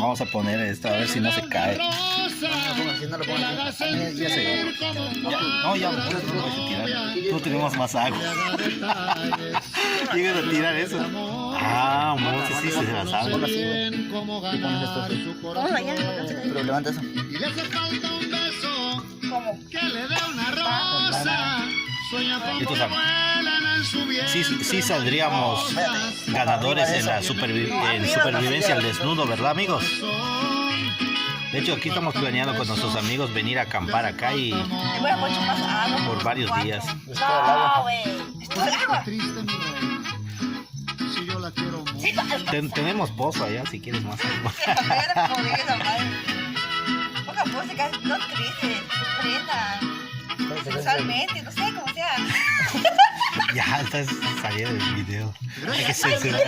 Vamos a poner esto a ver si no se cae. No lo pongas así. Ya se. No, ya no lo voy a tirar. Tú tenemos más agua. Llegas a tirar eso. Ah, Monse sí se la sabe. Ponlo así, güey. Y pones esto así. ¿Cómo ya? Pero levanta eso. ¿Cómo? Y tú sabes. Sí saldríamos ganadores en la supervivencia al desnudo, ¿verdad, amigos? De hecho, aquí estamos planeando con nuestros amigos venir a acampar acá y Le voy a poner más agua. por varios días. No, güey. Esto es agua. Sí, Tenemos pozo allá si quieres más agua. como digas a madre. Poca música, no triste, prenda. Sexualmente, no sé, como sea. Ya estás saliendo del video. Hay que censurar.